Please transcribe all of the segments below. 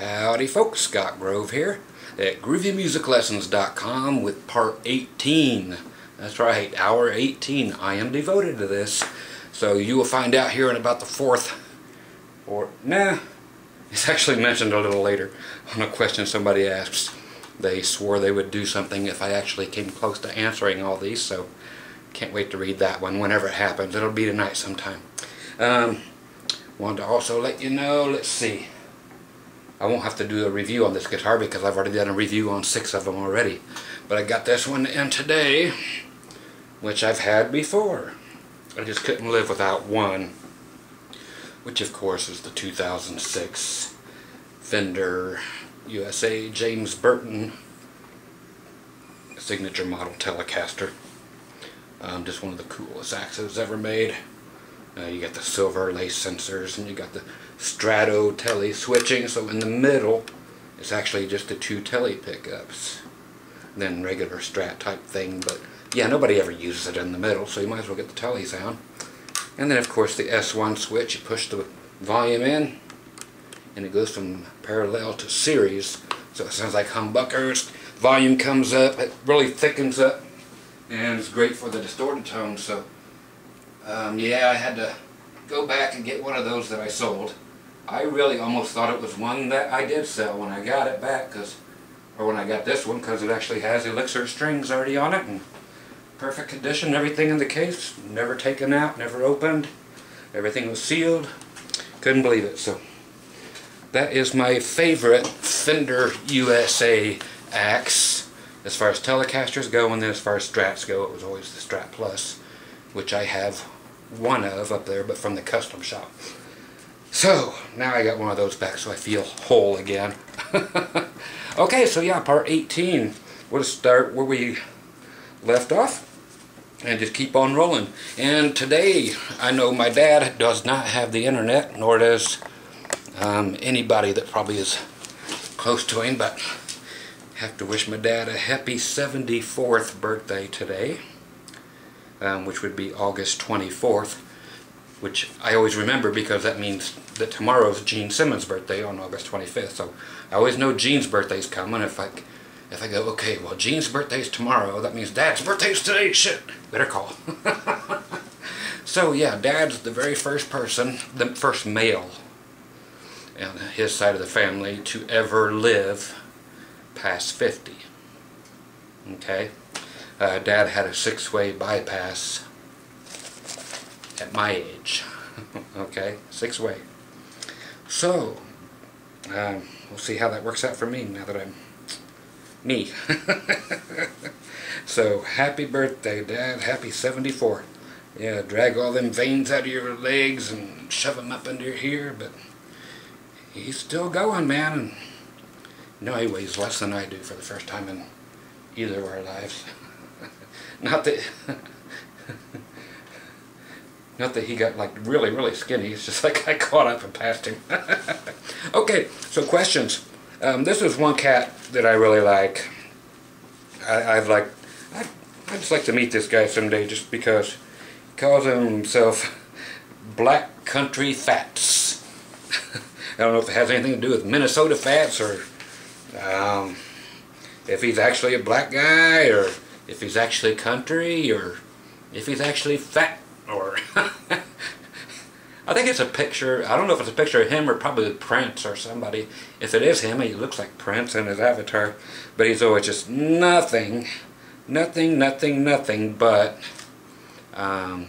Howdy folks, Scott Grove here at GroovyMusicLessons.com with part 18. That's right, hour 18. I am devoted to this. So you will find out here in about the fourth, it's actually mentioned a little later on a question somebody asks. They swore they would do something if I actually came close to answering all these, so can't wait to read that one whenever it happens. It'll be tonight sometime. Wanted to also let you know, let's see. I won't have to do a review on this guitar because I've already done a review on 6 of them already. But I got this one in today, which I've had before. I just couldn't live without one, which of course is the 2006 Fender USA James Burton signature model Telecaster. Just one of the coolest axes ever made. You got the silver lace sensors and you got the Strato Tele switching, so in the middle it's actually just the 2 Tele pickups, then regular Strat type thing, but yeah, nobody ever uses it in the middle, so you might as well get the Tele sound. And then of course the S1 switch, you push the volume in and it goes from parallel to series, so it sounds like humbuckers. Volume comes up, it really thickens up, and it's great for the distorted tone. So yeah, I had to go back and get one of those that I sold. I really almost thought it was one that I did sell when I got it back, or when I got this one, because it actually has Elixir strings already on it, and perfect condition, everything in the case, never taken out, never opened, everything was sealed. Couldn't believe it. So that is my favorite Fender USA axe as far as Telecasters go, and then as far as Strats go, it was always the Strat Plus, which I have one of up there, but from the custom shop. So now I got one of those back, so I feel whole again. Okay, so yeah, part 18. We'll start where we left off and just keep on rolling. And today, I know my dad does not have the internet, nor does anybody that probably is close to him, but have to wish my dad a happy 74th birthday today, which would be August 24th, which I always remember because that means that tomorrow's Gene Simmons' birthday on August 25th. So I always know Gene's birthday's coming. If I go, okay, well, Gene's birthday's tomorrow, that means Dad's birthday's today. Shit, better call. So yeah, Dad's the very first person, the first male on his side of the family to ever live past 50. Okay, Dad had a 6-way bypass at my age. Okay, 6-way. So we'll see how that works out for me now that I'm me. So happy birthday, Dad. Happy 74. Yeah, drag all them veins out of your legs and shove them up under here, but he's still going, man. And no, he weighs less than I do for the first time in either of our lives. Not that he got like really skinny. It's just like I caught up and passed him. Okay, so questions. This is one cat that I really like. I'd just like to meet this guy someday, just because he calls himself Black Country Fats. I don't know if it has anything to do with Minnesota Fats, or if he's actually a black guy, or if he's actually country, or if he's actually fat, or I think it's a picture. I don't know if it's a picture of him or probably Prince or somebody. If it is him, he looks like Prince in his avatar, but he's always just nothing but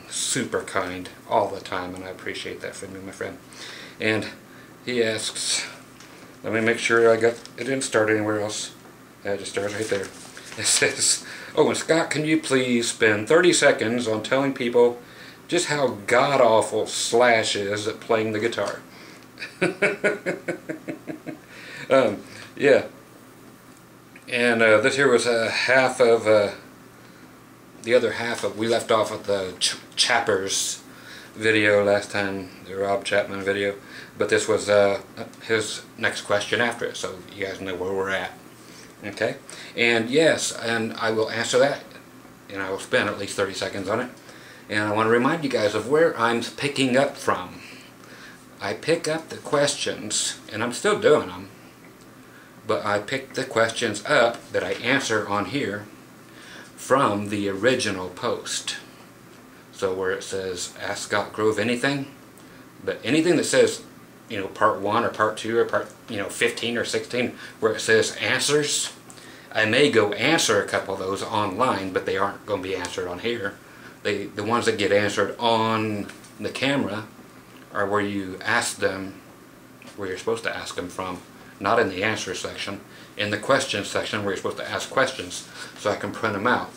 super kind all the time, and I appreciate that from you, my friend. And he asks, let me make sure I got it didn't start anywhere else. It just starts right there. It says, oh, and Scott, can you please spend 30 seconds on telling people just how god-awful Slash is at playing the guitar? Yeah. And this here was a half of, the other half of, we left off at the Chappers video last time, the Rob Chapman video, but this was his next question after it, so you guys know where we're at. Okay? And yes, and I will answer that, and I will spend at least 30 seconds on it. And I want to remind you guys of where I'm picking up from. I pick up the questions, and I'm still doing them, but I picked the questions up that I answer on here from the original post. So where it says Ask Scott Grove anything, but anything that says, you know, part 1 or part 2 or part, you know, 15 or 16, where it says answers, I may go answer a couple of those online, but they aren't going to be answered on here. The ones that get answered on the camera are where you ask them, where you're supposed to ask them from, not in the answer section, in the question section where you're supposed to ask questions, so I can print them out.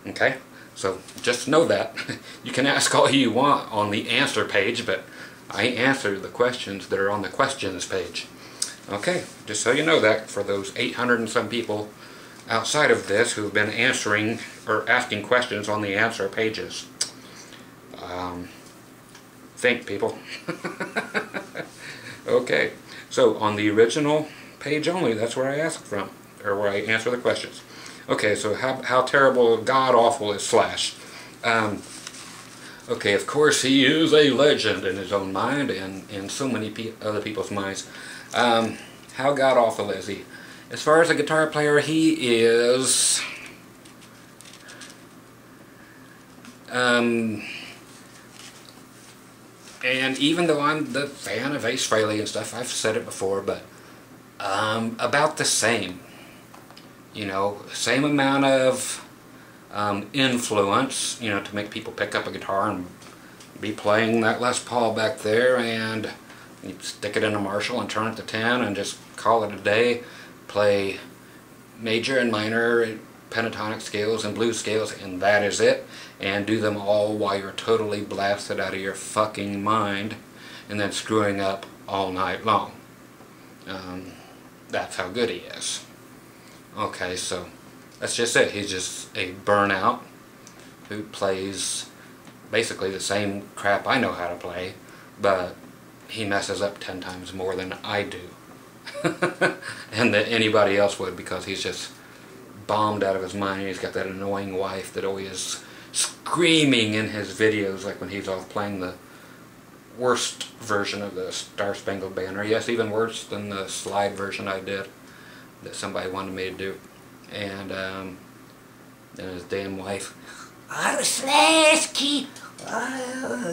Okay? So just know that. You can ask all you want on the answer page, but I answer the questions that are on the questions page. Okay, just so you know that, for those 800 and some people outside of this who've been answering or asking questions on the answer pages. Think, people. Okay, so on the original page only, that's where I ask from, or where I answer the questions. Okay, so how terrible, god-awful is Slash? Okay, of course he is a legend in his own mind and in so many other people's minds. How god-awful is he? As far as a guitar player, he is... and even though I'm the fan of Ace Frehley and stuff, I've said it before, but about the same. You know, same amount of influence, you know, to make people pick up a guitar and be playing that Les Paul back there, and you stick it in a Marshall and turn it to 10 and just call it a day. Play major and minor pentatonic scales and blues scales, and that is it. And do them all while you're totally blasted out of your fucking mind and then screwing up all night long. That's how good he is. Okay, so that's just it. He's just a burnout who plays basically the same crap I know how to play, but he messes up 10 times more than I do. And that anybody else would, because he's just bombed out of his mind. He's got that annoying wife that always is screaming in his videos, like when he's off playing the worst version of the Star Spangled Banner. Yes, even worse than the slide version I did that somebody wanted me to do. And his damn wife, Slash,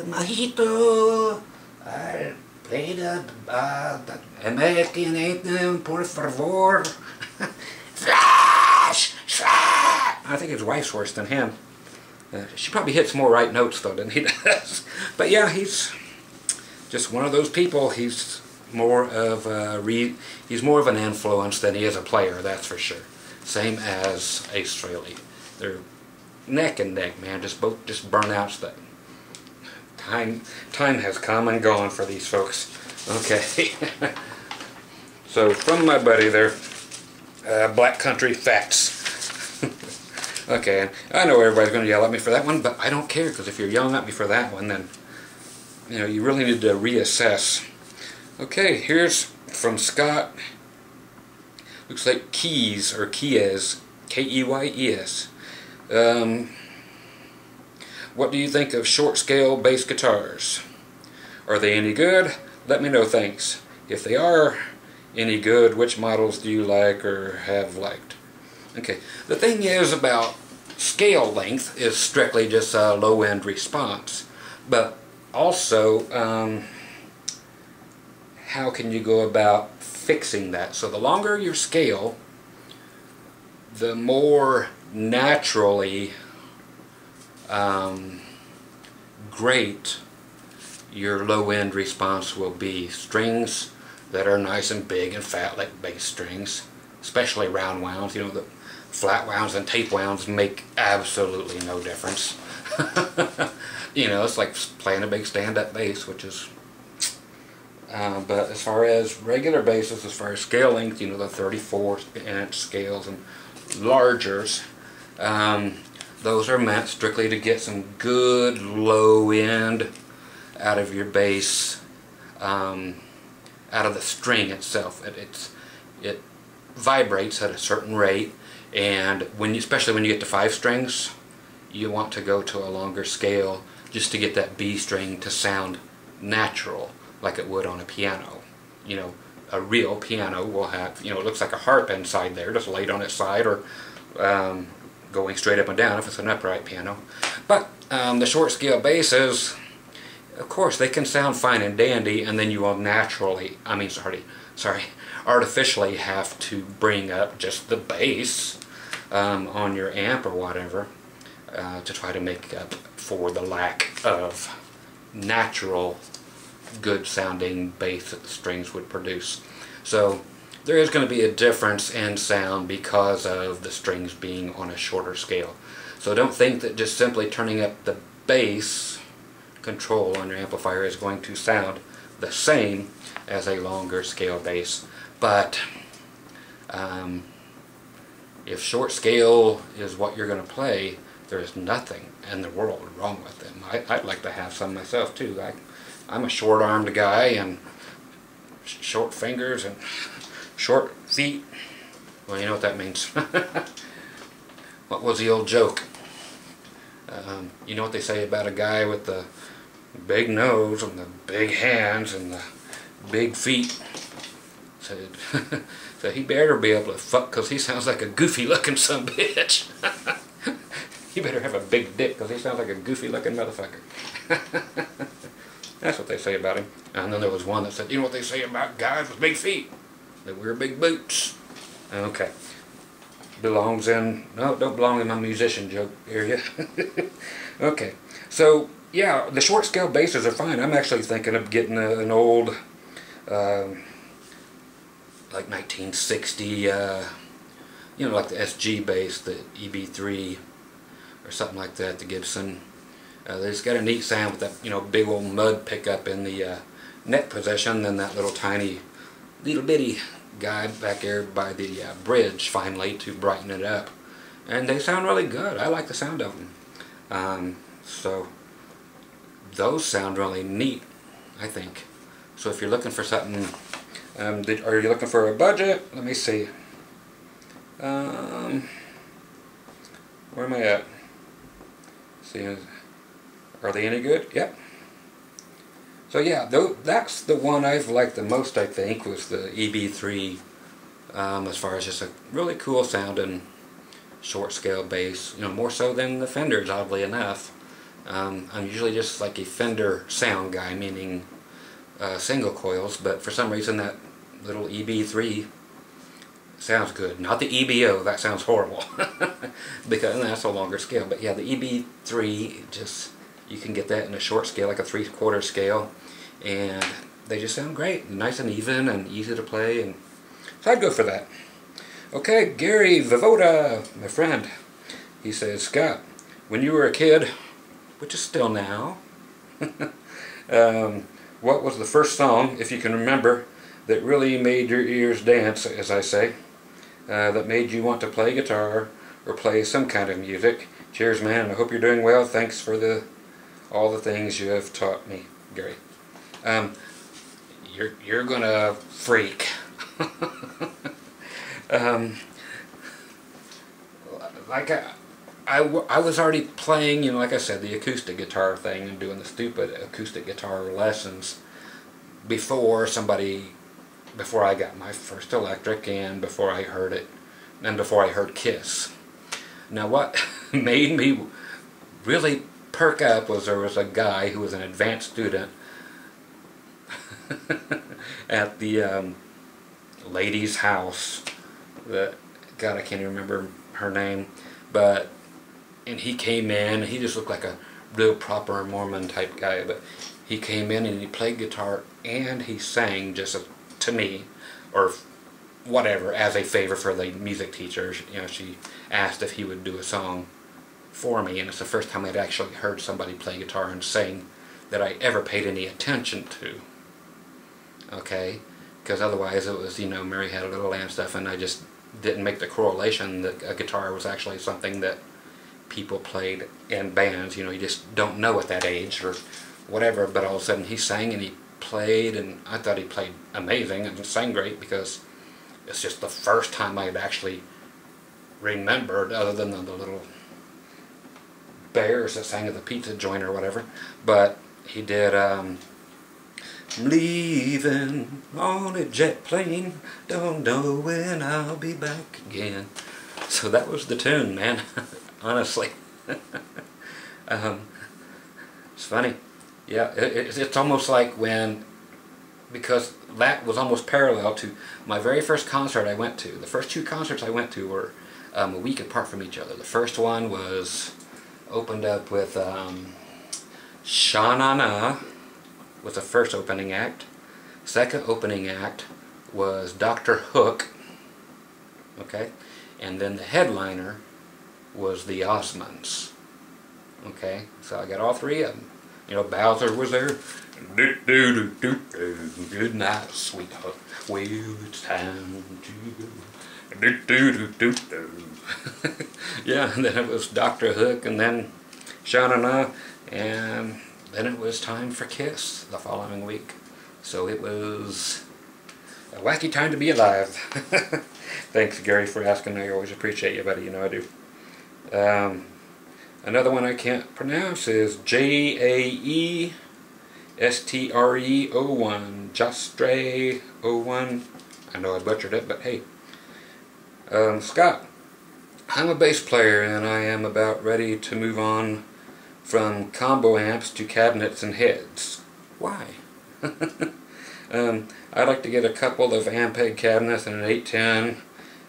Majito, play the American anthem, por favor. Slash! I think his wife's worse than him. She probably hits more right notes though than he does. But yeah, he's just one of those people. He's more of he's more of an influence than he is a player, that's for sure. Same as Ace Frehley. They're neck and neck, man. Both burnouts that time has come and gone for these folks. Okay. So from my buddy there, Black Country Facts. Okay, I know everybody's going to yell at me for that one, but I don't care, because if you're yelling at me for that one, then you know, you really need to reassess. Okay, here's from Scott. Looks like Keys, or Keyes, K-E-Y-E-S. What do you think of short scale bass guitars? Are they any good? Let me know, thanks. If they are any good, which models do you like or have liked? Okay, the thing is about scale length is strictly just a low-end response, but also how can you go about fixing that? So the longer your scale, the more naturally great your low-end response will be. Strings that are nice and big and fat like bass strings, especially round wounds, you know, the flat wounds and tape wounds make absolutely no difference. You know, it's like playing a big stand-up bass, which is but as far as regular basses, as far as scale length, you know, the 34-inch scales and largers, those are meant strictly to get some good low end out of your bass, out of the string itself. It vibrates at a certain rate, and especially when you get to 5 strings, you want to go to a longer scale just to get that B string to sound natural, like it would on a piano. You know, a real piano will have, you know, it looks like a harp inside there, just laid on its side, or going straight up and down if it's an upright piano. But the short scale basses, of course, they can sound fine and dandy, and then you will naturally, artificially have to bring up just the bass on your amp or whatever to try to make up for the lack of natural good sounding bass that the strings would produce. So there is going to be a difference in sound because of the strings being on a shorter scale. So don't think that just simply turning up the bass control on your amplifier is going to sound the same as a longer scale bass. But if short scale is what you're going to play, there is nothing in the world wrong with them. I'd like to have some myself too. I'm a short-armed guy and short fingers and short feet. Well, you know what that means. What was the old joke? You know what they say about a guy with the big nose and the big hands and the big feet? Said, so he better be able to fuck, because he sounds like a goofy looking son bitch. He better have a big dick, because he sounds like a goofy looking motherfucker. That's what they say about him. And then there was one that said, you know what they say about guys with big feet? They wear big boots. Okay. Belongs in, no, don't belong in my musician joke area. Okay. So, yeah, the short scale basses are fine. I'm actually thinking of getting an old, like 1960, you know, like the SG bass, the EB3, or something like that, the Gibson. They just got a neat sound with that, you know, big old mud pickup in the neck position, then that little tiny, little bitty guy back there by the bridge finally to brighten it up. And they sound really good. I like the sound of them. So those sound really neat, I think. So if you're looking for something, are you looking for a budget? Let me see. Where am I at? See, are they any good? Yep. So yeah, that's the one I've liked the most, I think, was the EB3, as far as just a really cool sounding short scale bass, you know, more so than the Fenders, oddly enough. I'm usually just like a Fender sound guy, meaning single coils, but for some reason that little EB3 sounds good. Not the EBO, that sounds horrible. Because that's a longer scale, but yeah, the EB3, just, you can get that in a short scale, like a 3/4 scale, and they just sound great, nice and even and easy to play, and so I'd go for that. Okay, Gary Vivoda, my friend, he says, Scott, when you were a kid, which is still now, what was the first song, if you can remember, that really made your ears dance, as I say, that made you want to play guitar or play some kind of music? Cheers, man, and I hope you're doing well. Thanks for all the things you have taught me, Gary. You're gonna freak. Like I was already playing, you know, like I said, the acoustic guitar thing and doing the stupid acoustic guitar lessons before I got my first electric, and before I heard it, and before I heard Kiss. Now what made me really perk up was there was a guy who was an advanced student at the lady's house that, God, I can't even remember her name, and he came in, he just looked like a real proper Mormon type guy, but he came in and he played guitar and he sang, just to me, or whatever, as a favor for the music teacher. You know, she asked if he would do a song for me, and it's the first time I'd actually heard somebody play guitar and sing that I ever paid any attention to. Okay, because otherwise it was, you know, Mary Had a Little Lamb stuff, and I just didn't make the correlation that a guitar was actually something that people played in bands. You know, you just don't know at that age or whatever, but all of a sudden he sang and he played, and I thought he played amazing and sang great, because it's just the first time I had actually remembered, other than the little bears that sang at the pizza joint or whatever, but he did I'm leaving on a jet plane, don't know when I'll be back again. So that was the tune, man. Honestly. It's funny. Yeah, it's almost like when, because that was almost parallel to my very first concert I went to. The first two concerts I went to were a week apart from each other. The first one opened up with Sha Na Na was the first opening act. Second opening act was Dr. Hook. Okay, and then the headliner was the Osmonds. Okay, so I got all three of them. You know, Bowser was there. Do, do, do, do, do. Good night, sweetheart. Well, it's time to go. Do, do, do, do, do. Yeah, and then it was Dr. Hook, and then Sha Na Na, and then it was time for Kiss the following week. So it was a wacky time to be alive. Thanks, Gary, for asking. I always appreciate you, buddy. You know I do. Another one I can't pronounce is Jaestre01. Jastre01. I know I butchered it, but hey. Scott, I'm a bass player and I am about ready to move on from combo amps to cabinets and heads. Why? I'd like to get a couple of Ampeg cabinets and an 810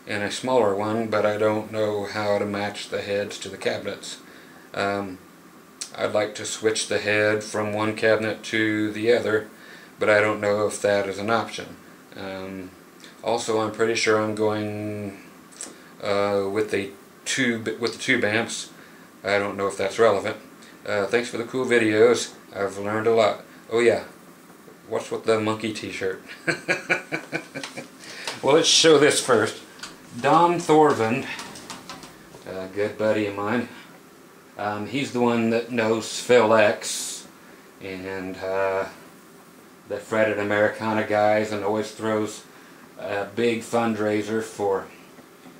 and a smaller one, but I don't know how to match the heads to the cabinets. I'd like to switch the head from one cabinet to the other, but I don't know if that is an option. Also, I'm pretty sure I'm going with the tube amps. I don't know if that's relevant. Thanks for the cool videos. I've learned a lot. Oh yeah, what's with the monkey t-shirt? Well, let's show this first. Don Thorvald, a good buddy of mine. He's the one that knows Phil X and the Fretted Americana guys, and always throws a big fundraiser for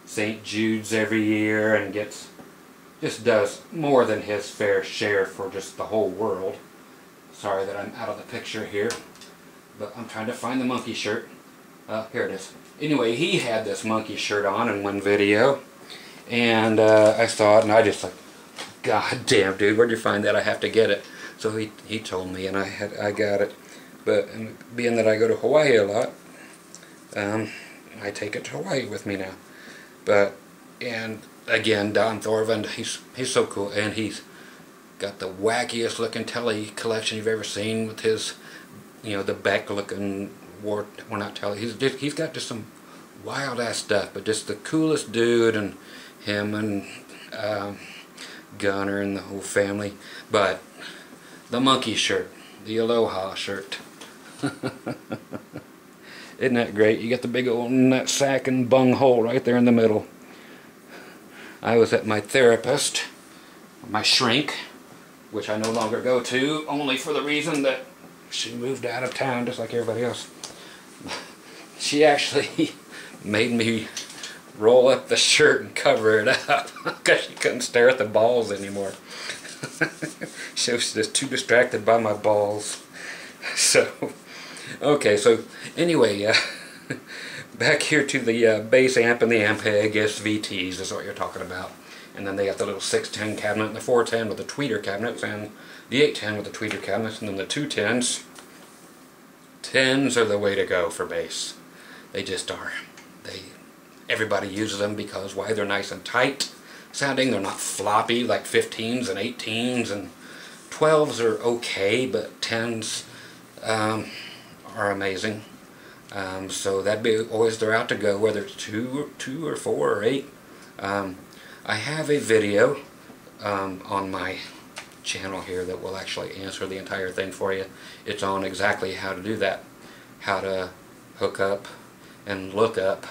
St. Jude's every year, and just does more than his fair share for just the whole world. Sorry that I'm out of the picture here, but I'm trying to find the monkey shirt. Here it is. Anyway, he had this monkey shirt on in one video, and I saw it, and I just like, God damn, dude, where'd you find that? I have to get it. So he told me, and I got it. But being that I go to Hawaii a lot, I take it to Hawaii with me now. And again, Don Thorvald, he's so cool, and he's got the wackiest looking telly collection you've ever seen with his, you know, the Beck looking not telly. He's got just some wild ass stuff, but just the coolest dude, and him and Gunner and the whole family. But the monkey shirt, the Aloha shirt. Isn't that great? You got the big old nut sack and bung hole right there in the middle. I was at my therapist, my shrink, which I no longer go to, only for the reason that she moved out of town just like everybody else. She actually made me roll up the shirt and cover it up because she couldn't stare at the balls anymore. She was just too distracted by my balls. So, okay, so anyway, back here to the bass amp and the Ampeg SVTs is what you're talking about. And then they got the little 610 cabinet and the 410 with the tweeter cabinets, and the 810 with the tweeter cabinets, and then the 210s. 10s are the way to go for bass. They just are. Everybody uses them because, why, they're nice and tight sounding. They're not floppy like 15s and 18s, and 12s are okay, but 10s are amazing. So that'd be always the route to go, whether it's 2 or 4 or 8. I have a video on my channel here that will actually answer the entire thing for you. It's on exactly how to do that, how to hook up and look up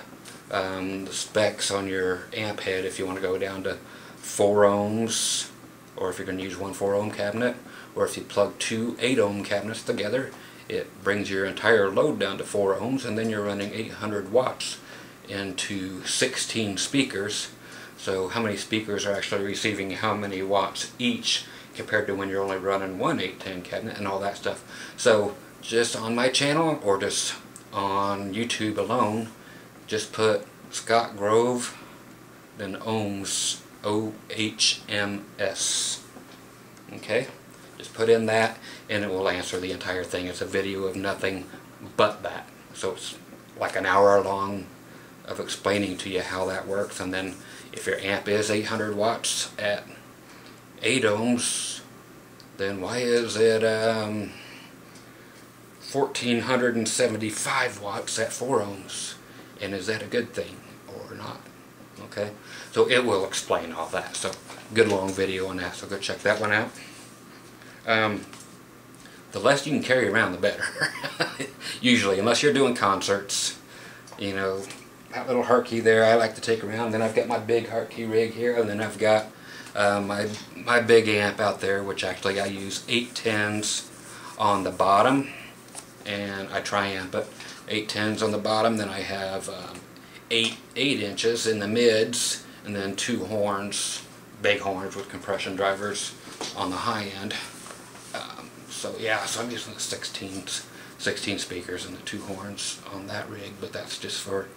the specs on your amp head if you want to go down to 4 ohms, or if you're going to use one 4 ohm cabinet, or if you plug 2 8 ohm cabinets together, it brings your entire load down to 4 ohms, and then you're running 800 watts into 16 speakers. So how many speakers are actually receiving how many watts each, compared to when you're only running one 810 cabinet and all that stuff. So just on my channel or just on YouTube alone, just put Scott Grove, then Ohms, OHMS. Okay, just put in that and it will answer the entire thing. It's a video of nothing but that. So it's like an hour long of explaining to you how that works. And then if your amp is 800 watts at 8 ohms, then why is it 1475 watts at 4 ohms? And is that a good thing or not? Okay, so it will explain all that. So good long video on that, so go check that one out. The less you can carry around, the better. Usually, unless you're doing concerts. You know, that little Hartke there I like to take around. Then I've got my big Hartke rig here, and then I've got my big amp out there, which actually I use 810s on the bottom, and I tri-amp it 810s on the bottom. Then I have 8 inches in the mids, and then 2 horns, big horns with compression drivers on the high end. So yeah, so I'm using the 16 speakers and the 2 horns on that rig, but that's just for,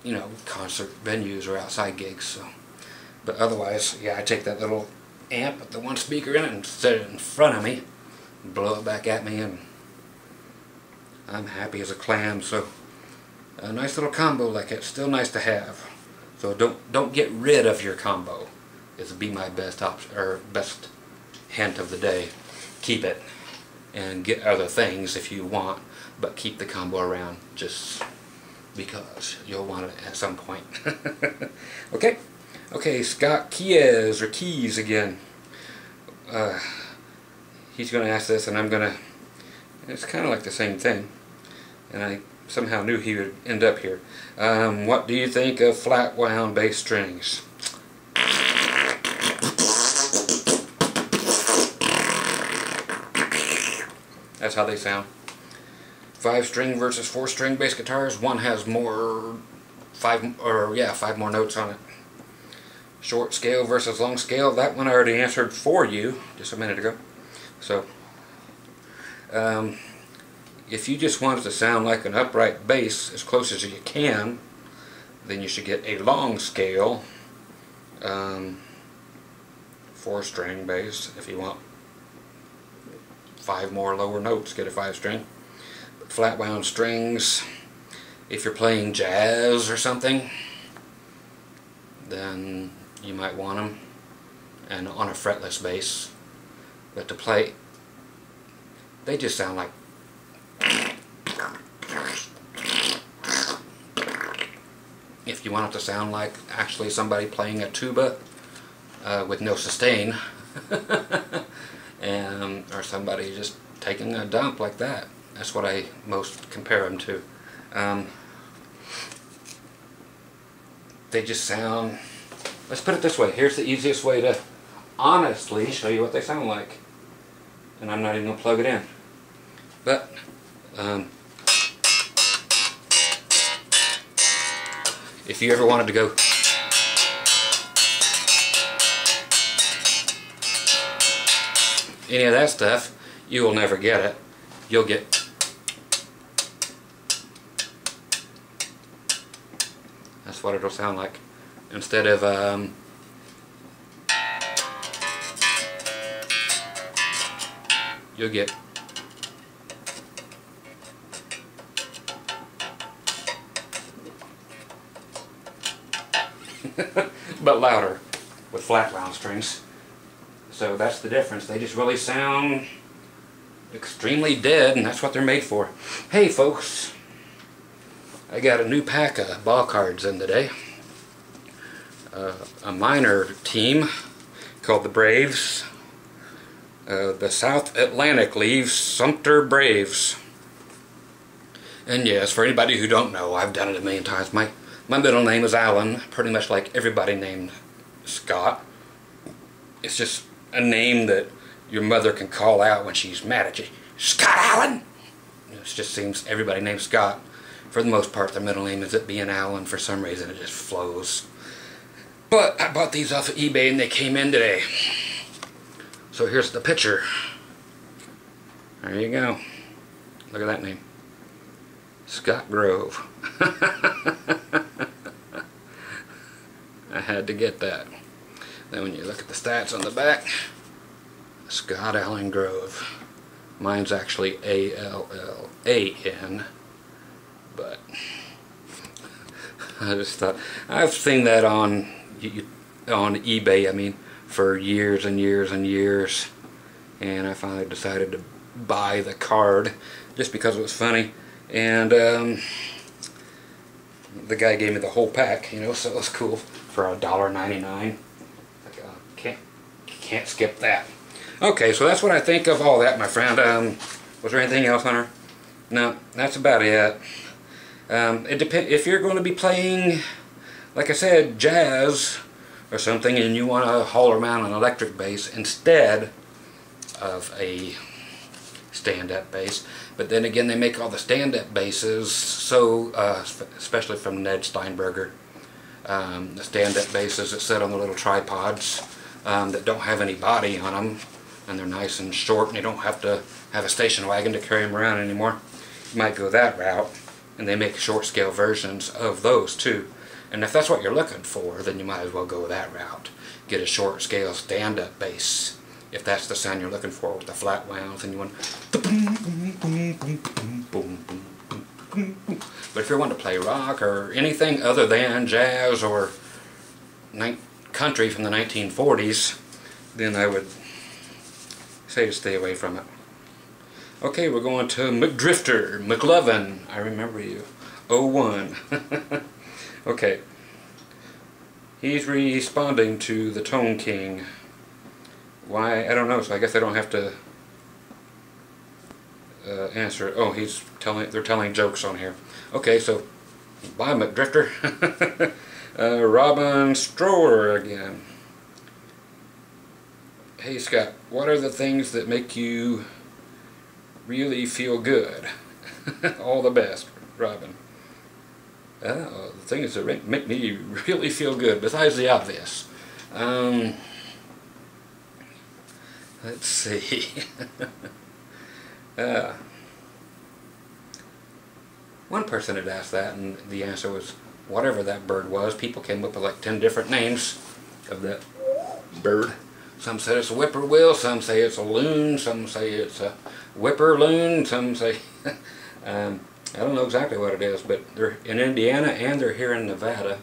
you know, concert venues or outside gigs. So, but otherwise, yeah, I take that little amp with the 1 speaker in it and set it in front of me, blow it back at me, and I'm happy as a clam. So a nice little combo like it's still nice to have. So don't get rid of your combo. It'll be my best option, or best hint of the day. Keep it and get other things if you want, but keep the combo around just because you'll want it at some point. Okay, Scott Keys again. He's going to ask this, and I'm going to. It's kind of like the same thing, and I somehow knew he would end up here. What do you think of flat wound bass strings? That's how they sound. 5-string versus 4-string bass guitars. One has more 5 more notes on it. Short scale versus long scale. That one I already answered for you just a minute ago. So if you just want it to sound like an upright bass as close as you can, then you should get a long scale 4-string bass. If you want 5 more lower notes, get a 5-string. Flat wound strings, if you're playing jazz or something, then you might want them, and on a fretless bass. But to play, they just sound like if you want it to sound like actually somebody playing a tuba with no sustain and or somebody just taking a dump like that. That's what I most compare them to. They just sound, let's put it this way, here's the easiest way to honestly show you what they sound like. And I'm not even going to plug it in. But if you ever wanted to go any of that stuff, you will never get it. You'll get that's what it'll sound like. Instead of you'll get but louder with flat wound strings. So that's the difference. They just really sound extremely dead, and that's what they're made for. Hey folks, I got a new pack of ball cards in today. A minor team called the Braves. The South Atlantic League Sumter Braves. And yes, for anybody who don't know, I've done it a million times. My middle name is Alan, pretty much like everybody named Scott. It's just a name that your mother can call out when she's mad at you. Scott Allen! It just seems everybody named Scott. For the most part, their middle name is it being Allen. For some reason, it just flows. But I bought these off of eBay and they came in today. So here's the picture. There you go. Look at that name. Scott Grove. I had to get that. Then when you look at the stats on the back, Scott Allen Grove. Mine's actually A-L-L-A-N, but I just thought, I've seen that on eBay, I mean, for years and years and years, and I finally decided to buy the card just because it was funny, and the guy gave me the whole pack, you know, so it was cool for $1.99. Like, can't skip that. Okay, so that's what I think of all that, my friend. Was there anything else, Hunter? No, that's about it. It depends if you're going to be playing, like I said, jazz or something, and you want to haul around an electric bass instead of a stand-up bass. But then again, they make all the stand-up basses, so especially from Ned Steinberger, the stand-up basses that sit on the little tripods that don't have any body on them, and they're nice and short, and you don't have to have a station wagon to carry them around anymore. You might go that route, and they make short scale versions of those too. And if that's what you're looking for, then you might as well go that route. Get a short scale stand-up bass, if that's the sound you're looking for, with the flat wounds, and you want. But if you want to play rock or anything other than jazz or country from the 1940s, then I would say to stay away from it. Okay, we're going to McDrifter, McLovin, I remember you, 01. Okay, he's responding to the Tone King. Why, I don't know, so I guess I don't have to answer it. Oh, they're telling jokes on here. Okay, so, bye McDrifter. Robin Strower again. Hey Scott, what are the things that make you really feel good? All the best, Robin. The things that make me really feel good, besides the obvious. Let's see. One person had asked that, and the answer was whatever that bird was. People came up with like 10 different names of that bird. Some said it's a whippoorwill, some say it's a loon, some say it's a whipper-loon, some say... I don't know exactly what it is, but they're in Indiana and they're here in Nevada.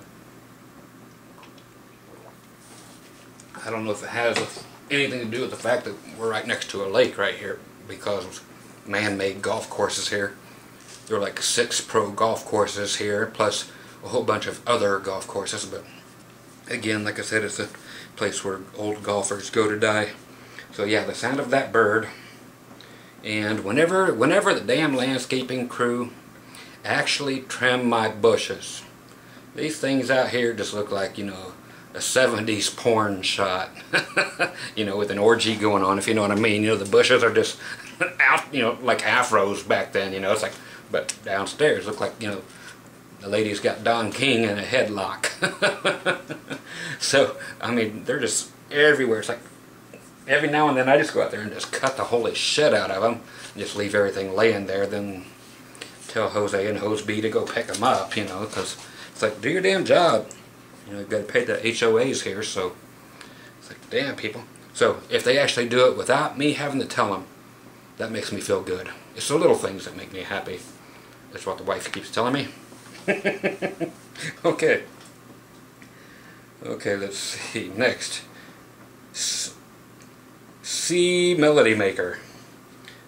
I don't know if it has anything to do with the fact that we're right next to a lake right here, because of man-made golf courses here. There are like 6 pro golf courses here, plus a whole bunch of other golf courses, but again, like I said, it's a place where old golfers go to die. So yeah, the sound of that bird, and whenever the damn landscaping crew actually trim my bushes, these things out here just look like, you know, a 70s porn shot. You know, with an orgy going on, if you know what I mean. You know, the bushes are just out, you know, like afros back then, you know. It's like, but downstairs look like, you know, the lady's got Don King in a headlock. So, I mean, they're just everywhere. It's like every now and then I just go out there and just cut the holy shit out of them. And just leave everything laying there, then tell Jose and Hose B to go pick them up, you know, because it's like, do your damn job. You know, you've got to pay the HOAs here, so it's like, damn people. So, if they actually do it without me having to tell them, that makes me feel good. It's the little things that make me happy. That's what the wife keeps telling me. Okay. Okay, let's see. Next. C Melody Maker.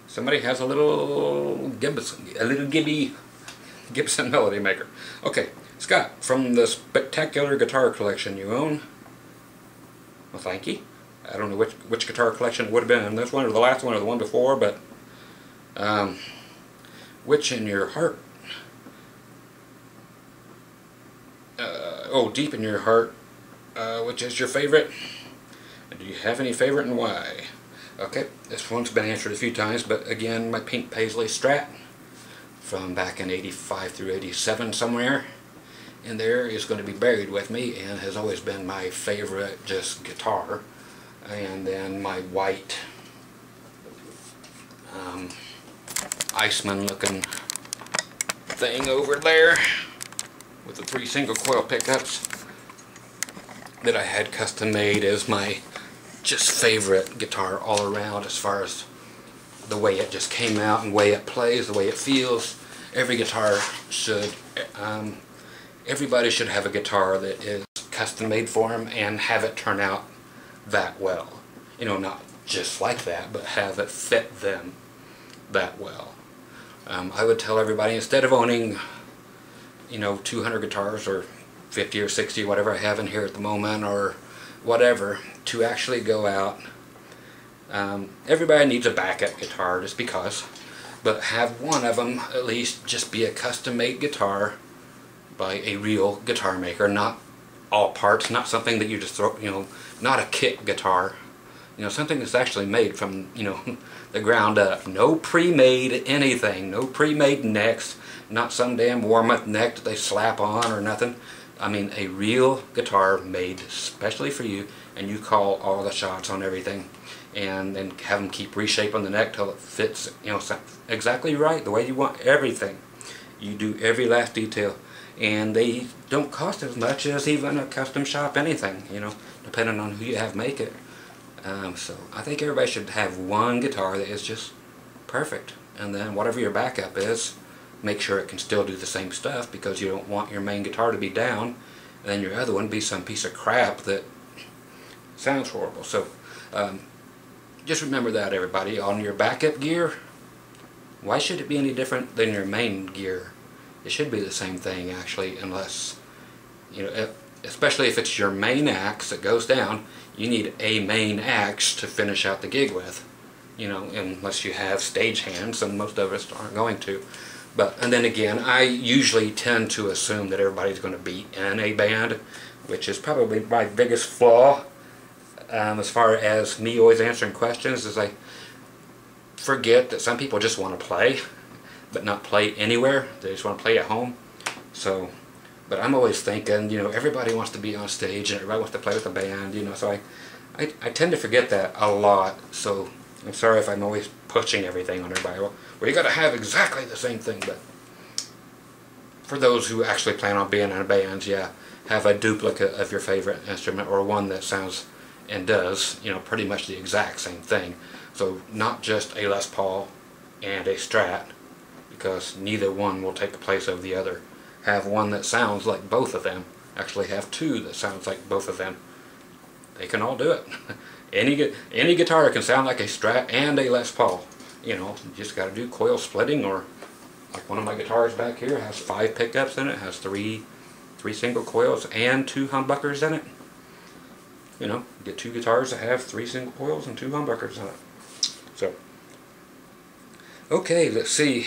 Somebody has a little Gibson Melody Maker. Okay, Scott, from the spectacular guitar collection you own. Well, thank you. I don't know which guitar collection it would have been. This one or the last one or the one before, but which in your heart? Oh, deep in your heart. Which is your favorite? Do you have any favorite and why? Okay, this one's been answered a few times, but again, my pink Paisley Strat from back in 85 through 87 somewhere in there is going to be buried with me, and has always been my favorite just guitar. And then my white Iceman looking thing over there with the 3 single coil pickups that I had custom made as my just favorite guitar all around, as far as the way it just came out and the way it plays, the way it feels. Every guitar should, everybody should have a guitar that is custom made for them and have it turn out that well. You know, not just like that, but have it fit them that well. I would tell everybody, instead of owning, you know, 200 guitars or 50 or 60, whatever I have in here at the moment, or whatever, to actually go out. Everybody needs a backup guitar just because, but have one of them at least just be a custom made guitar by a real guitar maker, not all parts, not something that you just throw, you know, not a kit guitar, you know, something that's actually made from, you know, the ground up. No pre-made anything, no pre-made necks, not some damn warm-up neck that they slap on or nothing. I mean, a real guitar made especially for you, and you call all the shots on everything, and then have them keep reshaping the neck till it fits, you know, exactly right, the way you want everything. You do every last detail, and they don't cost as much as even a custom shop anything, you know, depending on who you have make it. So I think everybody should have one guitar that is just perfect, and then whatever your backup is, make sure it can still do the same stuff, because you don't want your main guitar to be down and then your other one be some piece of crap that sounds horrible. So just remember that, everybody. On your backup gear, why should it be any different than your main gear? It should be the same thing, actually, unless, you know, especially if it's your main axe that goes down, you need a main axe to finish out the gig with, you know, unless you have stage hands, and most of us aren't going to. But, and then again, I usually tend to assume that everybody's going to be in a band, which is probably my biggest flaw, as far as me always answering questions, is I forget that some people just want to play, but not play anywhere. They just want to play at home. So, but I'm always thinking, you know, everybody wants to be on stage and everybody wants to play with a band, you know, so I tend to forget that a lot. So I'm sorry if I'm always pushing everything on everybody. Well, you got to have exactly the same thing, but for those who actually plan on being in a band, yeah, have a duplicate of your favorite instrument, or one that sounds and does, you know, pretty much the exact same thing. So not just a Les Paul and a Strat, because neither one will take the place of the other. Have one that sounds like both of them. Actually have two that sounds like both of them. They can all do it. Any guitar can sound like a Strat and a Les Paul. You know, you just got to do coil splitting, or like one of my guitars back here has 5 pickups in it, has three single coils and 2 humbuckers in it. You know, get 2 guitars that have 3 single coils and 2 humbuckers in it. So, okay, let's see.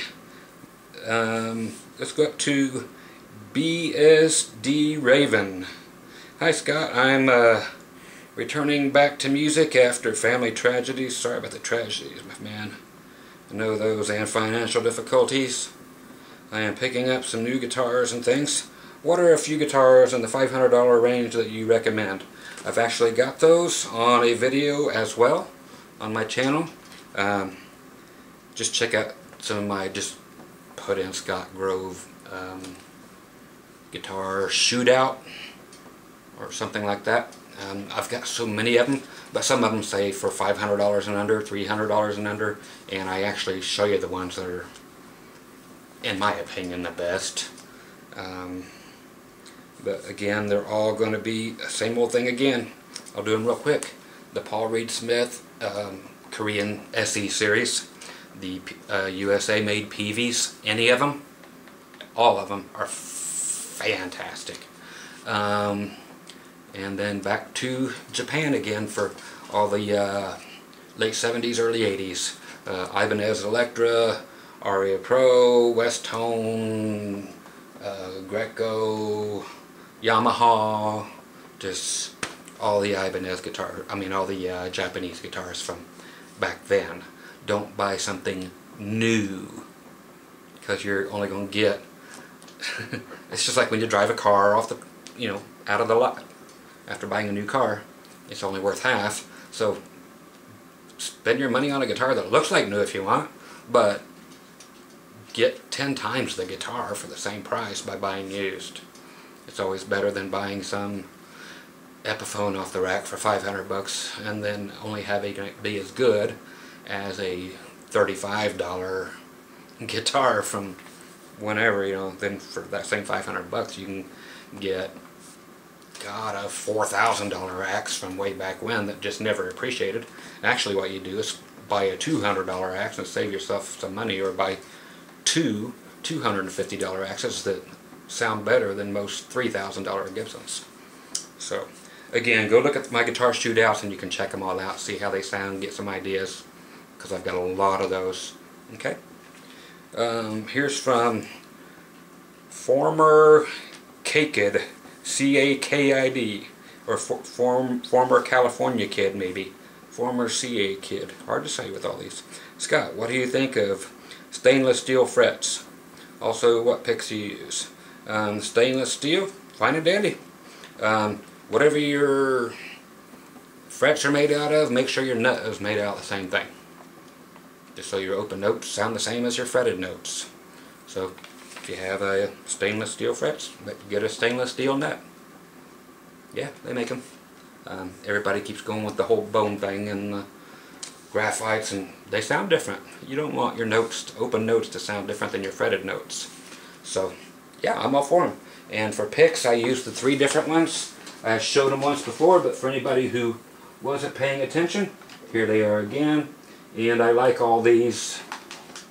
Let's go up to BSD Raven. Hi Scott, I'm returning back to music after family tragedies. Sorry about the tragedies, my man. I know those, and financial difficulties. I am picking up some new guitars and things. What are a few guitars in the $500 range that you recommend? I've actually got those on a video as well on my channel. Just check out some of my, just put in Scott Grove guitar shootout or something like that. I've got so many of them, but some of them say for $500 and under, $300 and under, and I actually show you the ones that are, in my opinion, the best. But again, they're all going to be the same old thing again. I'll do them real quick. The Paul Reed Smith Korean SE series, the USA made PVs, any of them, all of them are fantastic. And then back to Japan again for all the late 70s, early 80s. Ibanez Electra, Aria Pro, West Tone, Greco, Yamaha, just all the Ibanez guitars, I mean all the Japanese guitars from back then. Don't buy something new, because you're only going to get, it's just like when you drive a car off the, you know, out of the lot. After buying a new car, it's only worth half. So spend your money on a guitar that looks like new if you want, but get 10 times the guitar for the same price by buying used. It's always better than buying some Epiphone off the rack for 500 bucks and then only having it be as good as a $35 guitar from whenever, you know. Then for that same 500 bucks you can get, God, a $4,000 axe from way back when that just never appreciated. Actually, what you do is buy a $200 axe and save yourself some money, or buy two $250 axes that sound better than most $3,000 Gibsons. So again, go look at my Guitar Shootouts and you can check them all out, see how they sound, get some ideas, because I've got a lot of those. Okay, here's from former Cakid, C-A-K-I-D, or former California Kid, maybe. Former CA Kid. Hard to say with all these. Scott, what do you think of stainless steel frets? Also, what picks you use? Stainless steel, fine and dandy. Whatever your frets are made out of, make sure your nut is made out of the same thing. Just so your open notes sound the same as your fretted notes. So, if you have a stainless steel frets, get a stainless steel nut. Yeah, they make them. Everybody keeps going with the whole bone thing and graphites, and they sound different. You don't want your notes, open notes, to sound different than your fretted notes. So, yeah, I'm all for them. And for picks, I use the 3 different ones. I showed them once before, but for anybody who wasn't paying attention, here they are again. And I like all these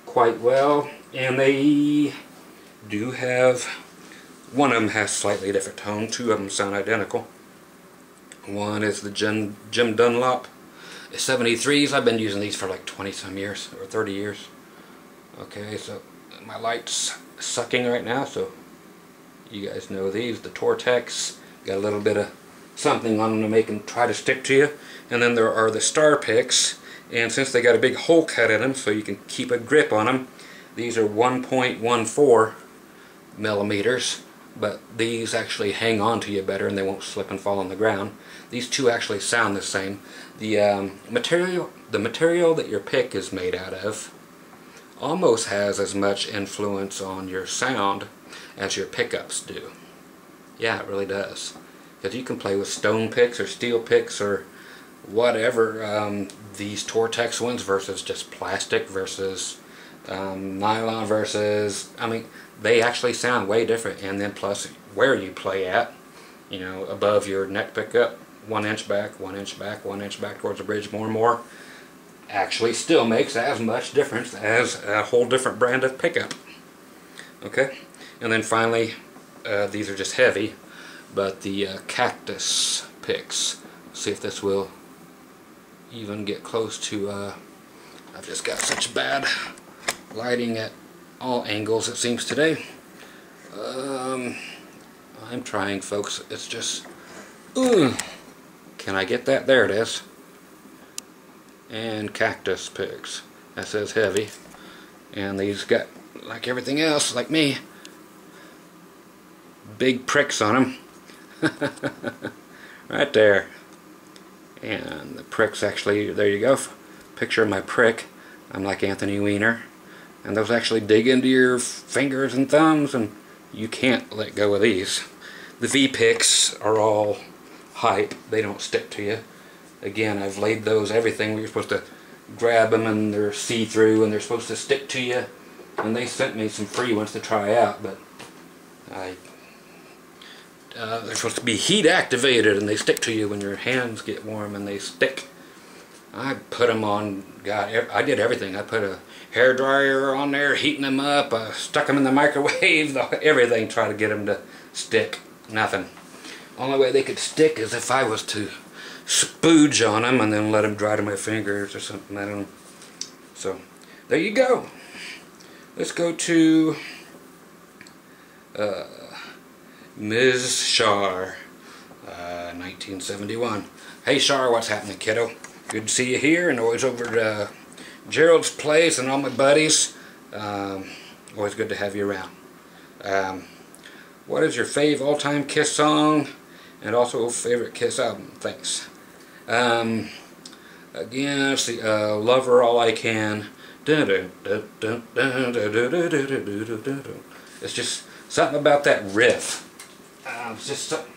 quite well. And they do have, one of them has slightly different tone, 2 of them sound identical. One is the Jim Dunlop 73s. I've been using these for like 20 some years, or 30 years. Okay, so my light's sucking right now, so you guys know these. The Tortex, got a little bit of something on them to make them try to stick to you. And then there are the Star Picks, and since they got a big hole cut in them so you can keep a grip on them, these are 1.14 millimeters, but these actually hang on to you better and they won't slip and fall on the ground. These two actually sound the same. The material that your pick is made out of almost has as much influence on your sound as your pickups do. Yeah, it really does. Because you can play with stone picks or steel picks or whatever, these Tortex ones versus just plastic versus nylon versus, I mean, they actually sound way different. And then plus where you play at, you know, above your neck pickup, 1 inch back, 1 inch back, 1 inch back towards the bridge, more and more, actually still makes as much difference as a whole different brand of pickup. Okay, and then finally, these are just heavy, but the Cactus picks. See if this will even get close to, I've just got such bad lighting at all angles it seems today. I'm trying, folks. It's just, can I get that? There it is. And Cactus picks. That says heavy. And these got, like everything else, like me, big pricks on them. Right there. And the pricks actually, there you go. Picture of my prick. I'm like Anthony Weiner. And those actually dig into your fingers and thumbs, and you can't let go of these. The V-picks are all hype. They don't stick to you. Again, I've laid those everything where you're supposed to grab them and they're see-through and they're supposed to stick to you. And they sent me some free ones to try out, but they're supposed to be heat activated and they stick to you when your hands get warm and they stick. I put them on, God, I did everything. I put a hair dryer on there, heating them up, stuck them in the microwave, everything, try to get them to stick. Nothing. Only way they could stick is if I was to spooge on them and then let them dry to my fingers or something. I don't know. So, there you go. Let's go to Ms. Shar, 1971. Hey Shar, what's happening, kiddo? Good to see you here, and always over at Gerald's place and all my buddies. Always good to have you around. What is your fave all-time Kiss song, and also favorite Kiss album? Thanks. Again, let's see, Lover All I Can, It's just something about that riff. It's just something.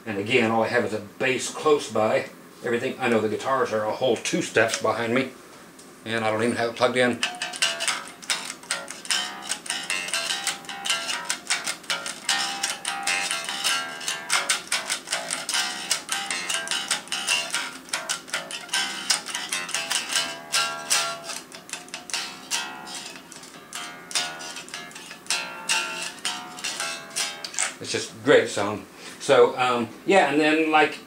And again, all I have is a bass close by. Everything, I know the guitars are a whole 2 steps behind me, and I don't even have it plugged in. It's just great sound. So yeah, and then like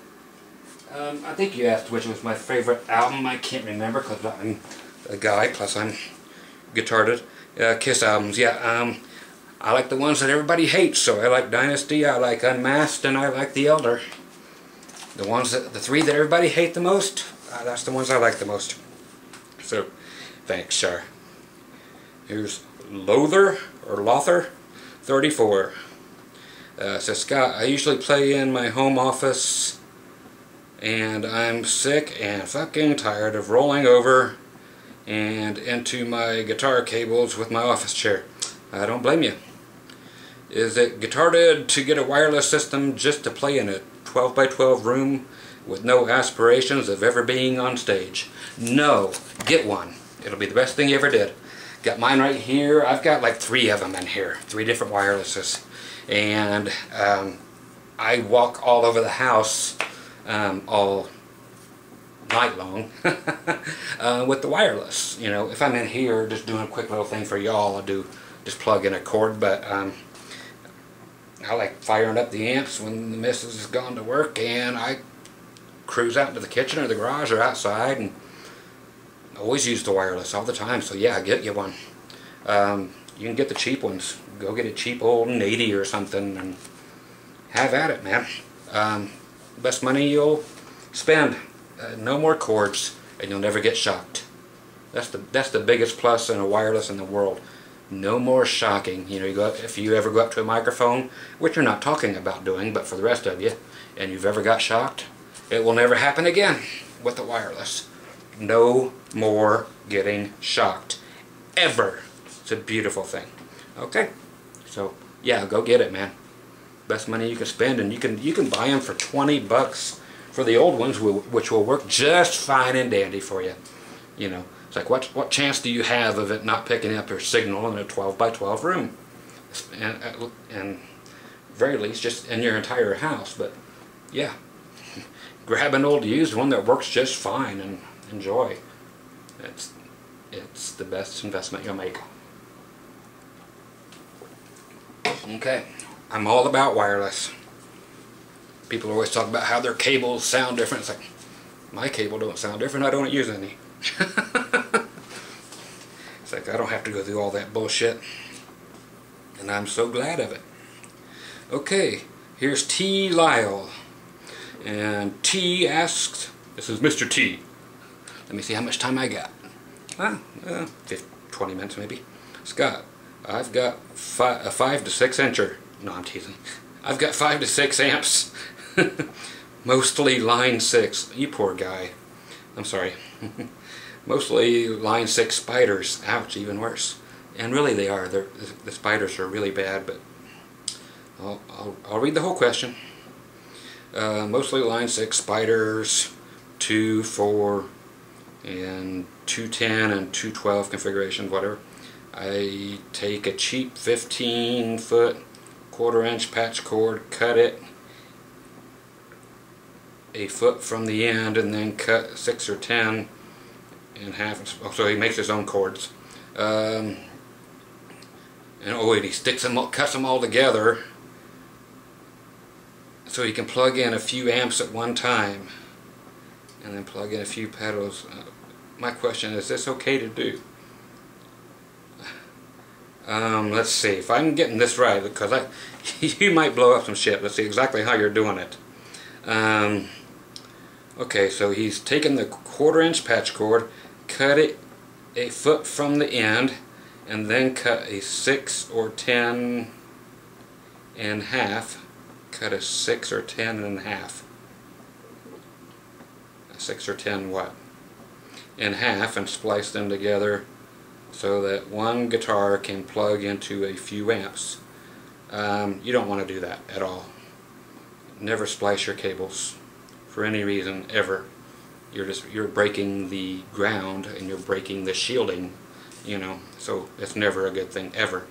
I think you asked which was my favorite album. I can't remember because I'm a guy, plus I'm guitared. Kiss albums, yeah. I like the ones that everybody hates. So I like Dynasty, I like Unmasked, and I like The Elder. The ones that the 3 that everybody hate the most, that's the ones I like the most. So thanks, Char. Here's Lothar 34. So Scott, I usually play in my home office, and I'm sick and fucking tired of rolling over and into my guitar cables with my office chair. I don't blame you. Is it retarded to get a wireless system just to play in a 12 by 12 room with no aspirations of ever being on stage? No, get one. It'll be the best thing you ever did. Got mine right here. I've got like 3 of them in here, 3 different wirelesses. And I walk all over the house all night long with the wireless. You know, if I'm in here just doing a quick little thing for y'all, I'll just plug in a cord, but I like firing up the amps when the missus has gone to work, and I cruise out into the kitchen or the garage or outside, and always use the wireless all the time. So yeah, get you one. You can get the cheap ones. Go get a cheap old 80 or something and have at it, man. Best money you'll spend. No more cords, and you'll never get shocked. That's the biggest plus in a wireless in the world. No more shocking. You know, if you ever go up to a microphone, which you're not talking about doing, but for the rest of you, and you've ever got shocked, it will never happen again with the wireless. No more getting shocked. Ever. It's a beautiful thing. Okay? So, yeah, go get it, man. Best money you can spend, and you can buy them for 20 bucks for the old ones, which will work just fine and dandy for you. You know, it's like, what chance do you have of it not picking up your signal in a 12 by 12 room? And very least, just in your entire house. But, yeah, grab an old used one that works just fine and enjoy. It's the best investment you'll make. Okay, I'm all about wireless. People always talk about how their cables sound different. It's like, my cable don't sound different, I don't use any. It's like, I don't have to go through all that bullshit. And I'm so glad of it. Okay, here's T. Lyle. And T asks, this is Mr. T. Let me see how much time I got. 20 minutes maybe. Scott, I've got a 5 to 6 incher. No, I'm teasing. I've got 5 to 6 amps. Mostly line 6. You poor guy. I'm sorry. Mostly line 6 spiders. Ouch, even worse. And really they are. The spiders are really bad, but I'll read the whole question. Mostly line 6 spiders, 2, 4, and 210 and 212 configuration, whatever. I take a cheap 15-foot 1/4-inch patch cord, cut it a foot from the end, and then cut 6 or 10 in half. So he makes his own cords. And he sticks them, cuts them all together, so he can plug in a few amps at one time, and then plug in a few pedals. My question is this okay to do? Let's see if I'm getting this right, because you might blow up some shit. Let's see exactly how you're doing it. Okay, so he's taken the 1/4-inch patch cord, cut it a foot from the end, and then cut a 6 or 10 in half. Cut a 6 or 10 in half. A 6 or 10 what? In half, and splice them together so that one guitar can plug into a few amps. You don't want to do that at all. Never splice your cables for any reason ever. You're breaking the ground and you're breaking the shielding, you know, so it's never a good thing ever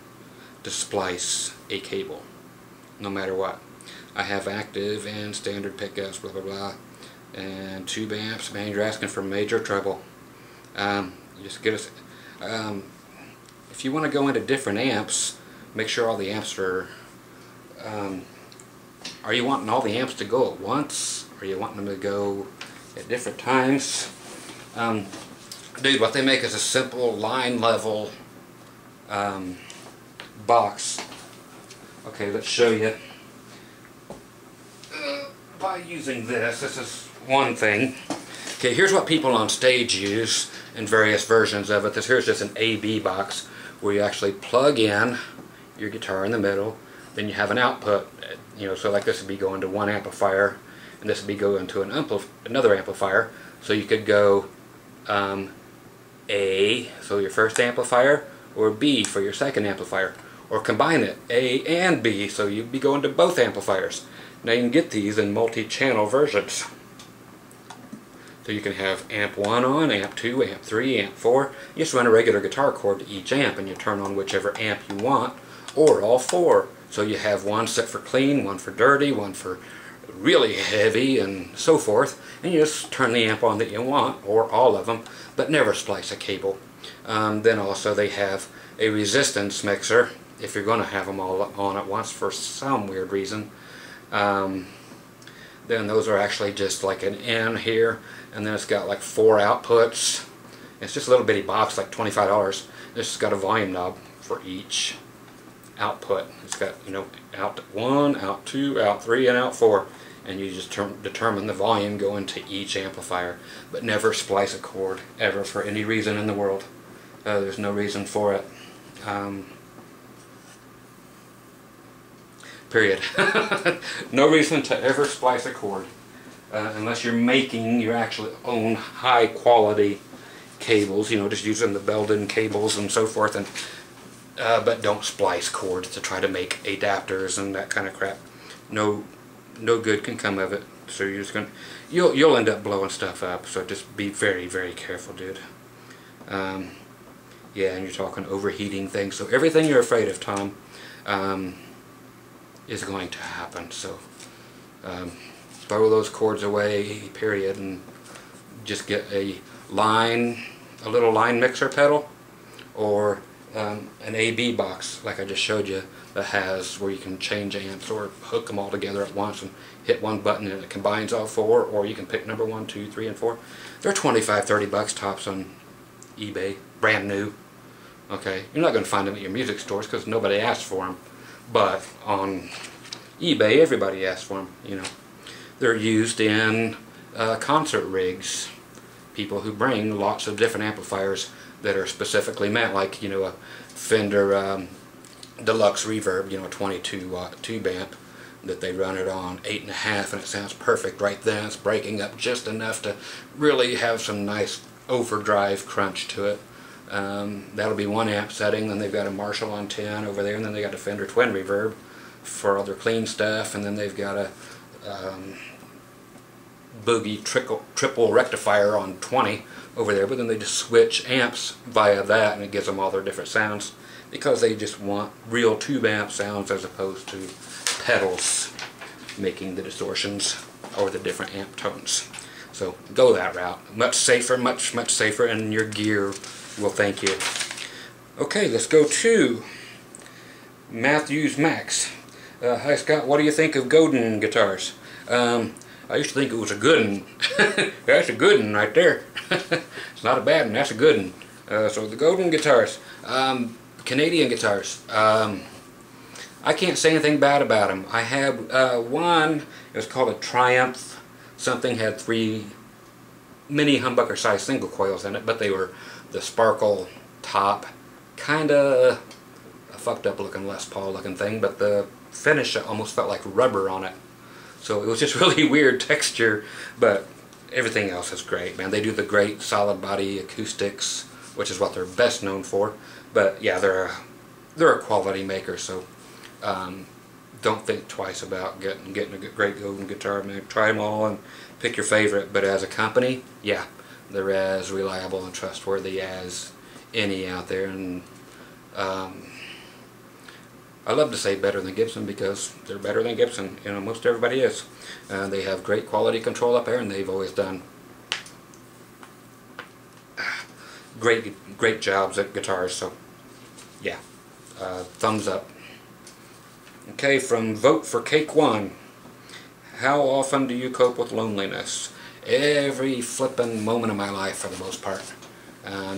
to splice a cable, no matter what. I have active and standard pickups, blah blah blah, and tube amps. Man, you're asking for major trouble. Just get us. If you want to go into different amps, make sure all the amps are. Are you wanting all the amps to go at once? Or are you wanting them to go at different times? Dude, what they make is a simple line level box. Okay, let's show you. By using this is one thing. Okay, here's what people on stage use in various versions of it. Here's just an AB box where you actually plug in your guitar in the middle, then you have an output, you know, so like this would be going to one amplifier, and this would be going to another amplifier. So you could go A, so your first amplifier, or B for your second amplifier, or combine it, A and B, so you'd be going to both amplifiers. Now you can get these in multi-channel versions. So you can have amp 1 on, amp 2, amp 3, amp 4. You just run a regular guitar cord to each amp and you turn on whichever amp you want, or all four. So you have one set for clean, one for dirty, one for really heavy, and so forth. And you just turn the amp on that you want, or all of them, but never splice a cable. Then also they have a resistance mixer, if you're going to have them all on at once for some weird reason. Then those are actually just like an N here, and then it's got like 4 outputs. It's just a little bitty box, like $25. This has got a volume knob for each output. It's got, you know, out 1, out 2, out 3, and out 4, and you just determine the volume going to each amplifier, but never splice a cord ever for any reason in the world. There's no reason for it. Period. No reason to ever splice a cord unless you're making your actual own high quality cables, you know, just using the Belden cables and so forth, and but don't splice cords to try to make adapters and that kind of crap. No good can come of it. So you're just gonna you'll end up blowing stuff up. So just be very, very careful, dude. Yeah, and you're talking overheating things. So everything you're afraid of, Tom, is going to happen. So throw those cords away, period, and just get a little line mixer pedal, or an AB box like I just showed you, that has where you can change amps or hook them all together at once and hit one button and it combines all 4, or you can pick number 1, 2, 3, and 4. They're $25–30 tops on eBay, brand new. Okay, you're not going to find them at your music stores because nobody asked for them, but on eBay everybody asks for them. You know, they're used in concert rigs. People who bring lots of different amplifiers that are specifically meant, like, you know, a Fender Deluxe Reverb, you know, a 22-watt tube amp that they run it on 8.5, and it sounds perfect right then. It's breaking up just enough to really have some nice overdrive crunch to it. That'll be one amp setting. Then they've got a Marshall on 10 over there, and then they got a Fender Twin Reverb for all their clean stuff, and then they've got a Boogie triple rectifier on 20 over there, but then they just switch amps via that, and it gives them all their different sounds, because they just want real tube amp sounds as opposed to pedals making the distortions or the different amp tones. So go that route. Much safer, much safer, and your gear will thank you. Okay, let's go to Matthews Max. Hi Scott, what do you think of Godin guitars? I used to think it was a good one. That's a good one right there. It's not a bad one, that's a good one. So the Godin guitars, Canadian guitars. I can't say anything bad about them. I had one, it was called a Triumph something, had 3 mini humbucker size single coils in it, but they were the sparkle top, kinda a fucked up looking Les Paul looking thing, but the finish almost felt like rubber on it. So it was just really weird texture, but everything else is great, man. They do the great solid body acoustics which is what they're best known for. But yeah, they're a quality maker, so don't think twice about getting a great golden guitar. Man, try them all and pick your favorite. But as a company, yeah, they're as reliable and trustworthy as any out there. And I love to say better than Gibson, because they're better than Gibson. You know, most everybody is. They have great quality control up there, and they've always done great jobs at guitars. So yeah, thumbs up. Okay, from Vote for Cake One. How often do you cope with loneliness? Every flippin' moment of my life, for the most part.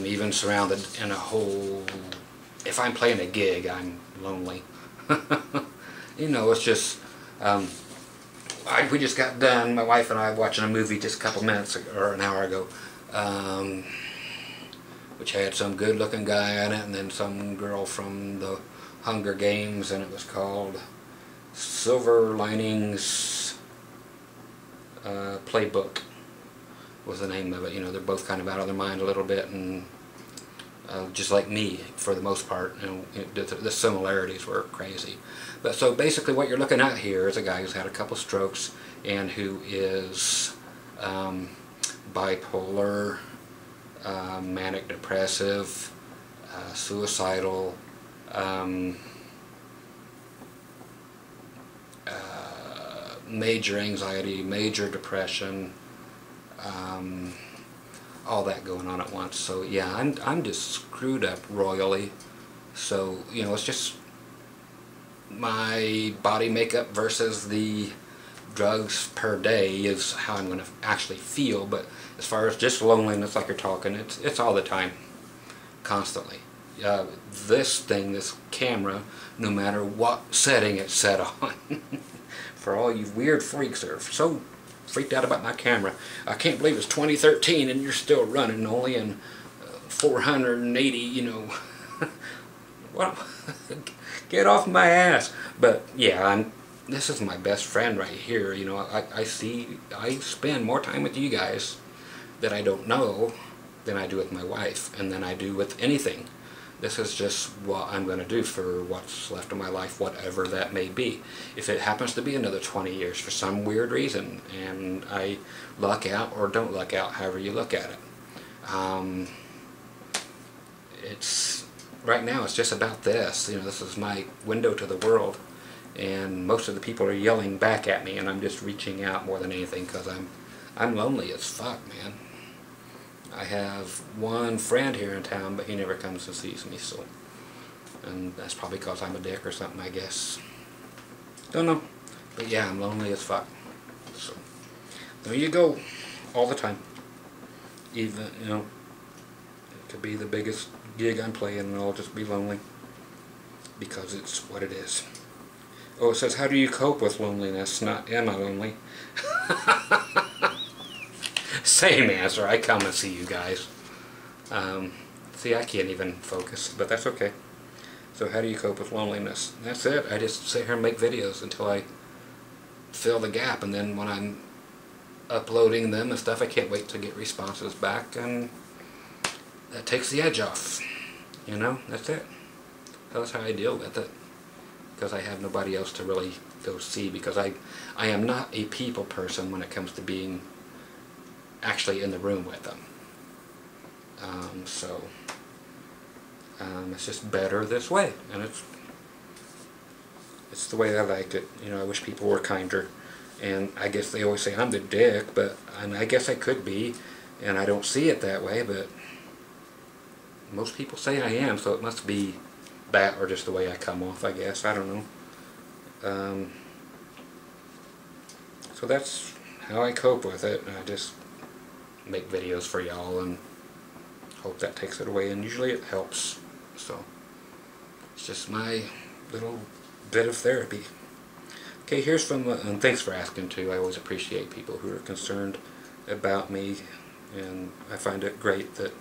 Even surrounded in a whole... If I'm playing a gig, I'm lonely. You know, it's just... we just got done, my wife and I, watching a movie just a couple minutes or an hour ago. Which had some good-looking guy in it, and then some girl from the Hunger Games, and it was called Silver Linings Playbook was the name of it. You know, they're both kind of out of their mind a little bit, and just like me for the most part. You know, the similarities were crazy. But so basically what you're looking at here is a guy who's had a couple strokes and who is bipolar, manic depressive, suicidal, major anxiety, major depression, all that going on at once. So yeah, I'm just screwed up royally. So, you know, it's just my body makeup versus the drugs per day is how I'm going to actually feel. But as far as just loneliness, like you're talking, it's all the time, constantly. This thing, this camera, no matter what setting it's set on, for all you weird freaks that are so freaked out about my camera, I can't believe it's 2013 and you're still running only in 480, you know. Well, get off my ass. But yeah, this is my best friend right here. You know, I spend more time with you guys that I don't know than I do with my wife, and than I do with anything. This is just what I'm going to do for what's left of my life, whatever that may be. If it happens to be another 20 years for some weird reason, and I luck out or don't luck out, however you look at it. Right now it's just about this. You know, this is my window to the world, and most of the people are yelling back at me, and I'm just reaching out more than anything, because I'm lonely as fuck, man. I have one friend here in town, but he never comes and sees me, so... And that's probably because I'm a dick or something, I guess. Don't know. But yeah, I'm lonely as fuck. So, there you go. All the time. Even, you know, it could be the biggest gig I'm playing, and I'll just be lonely. Because it's what it is. Oh, it says, how do you cope with loneliness? Not, am I lonely? Same answer. I come and see you guys. See, I can't even focus, but that's okay. So how do you cope with loneliness? That's it. I just sit here and make videos until I fill the gap, and then when I'm uploading them and stuff, I can't wait to get responses back, and that takes the edge off. You know, that's it. That's how I deal with it, because I have nobody else to really go see, because I am not a people person when it comes to being actually in the room with them. It's just better this way, and it's the way I like it. You know, I wish people were kinder, and I guess they always say I'm the dick, but I guess I could be, and I don't see it that way, but most people say I am, so it must be that or just the way I come off, I guess. I don't know. So that's how I cope with it. I just make videos for y'all and hope that takes it away, and usually it helps. So it's just my little bit of therapy. Okay, here's from and thanks for asking too. I always appreciate people who are concerned about me, and I find it great that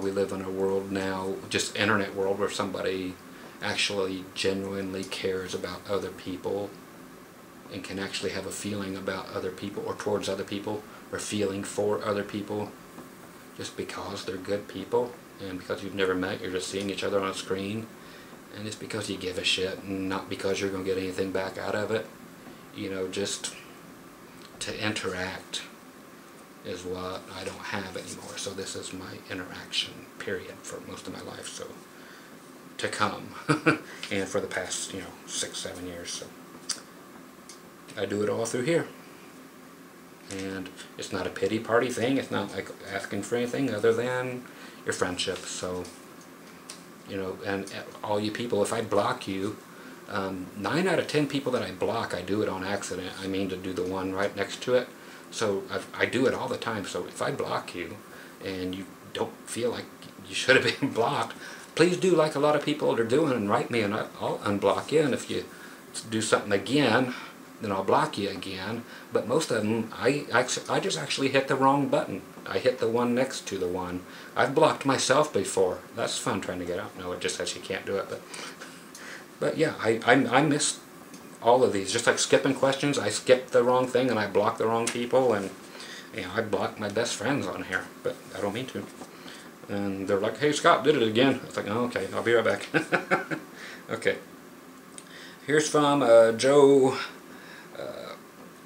we live in a world now, just internet world, where somebody actually genuinely cares about other people and can actually have a feeling about other people or towards other people, or feeling for other people, just because they're good people and because you've never met, you're just seeing each other on a screen, and it's because you give a shit, and not because you're going to get anything back out of it. You know, just to interact is what I don't have anymore. So this is my interaction period for most of my life, so to come. And for the past, 6-7 years, so I do it all through here. And it's not a pity party thing. It's not like asking for anything other than your friendship. So, and all you people, if I block you, 9 out of 10 people that I block, I do it on accident. I mean to do the one right next to it. So I do it all the time. So if I block you and you don't feel like you should have been blocked, please do like a lot of people are doing and write me, and I'll unblock you. And if you do something again, then I'll block you again. But most of them, I just actually hit the wrong button. I hit the one next to the one. I've blocked myself before. That's fun trying to get out. No, it just says you can't do it. But yeah, I missed all of these. Just like skipping questions, I skipped the wrong thing and I blocked the wrong people, and I blocked my best friends on here, but I don't mean to. And they're like, hey, Scott did it again. It's like, oh, okay, I'll be right back. Okay. Here's from Joe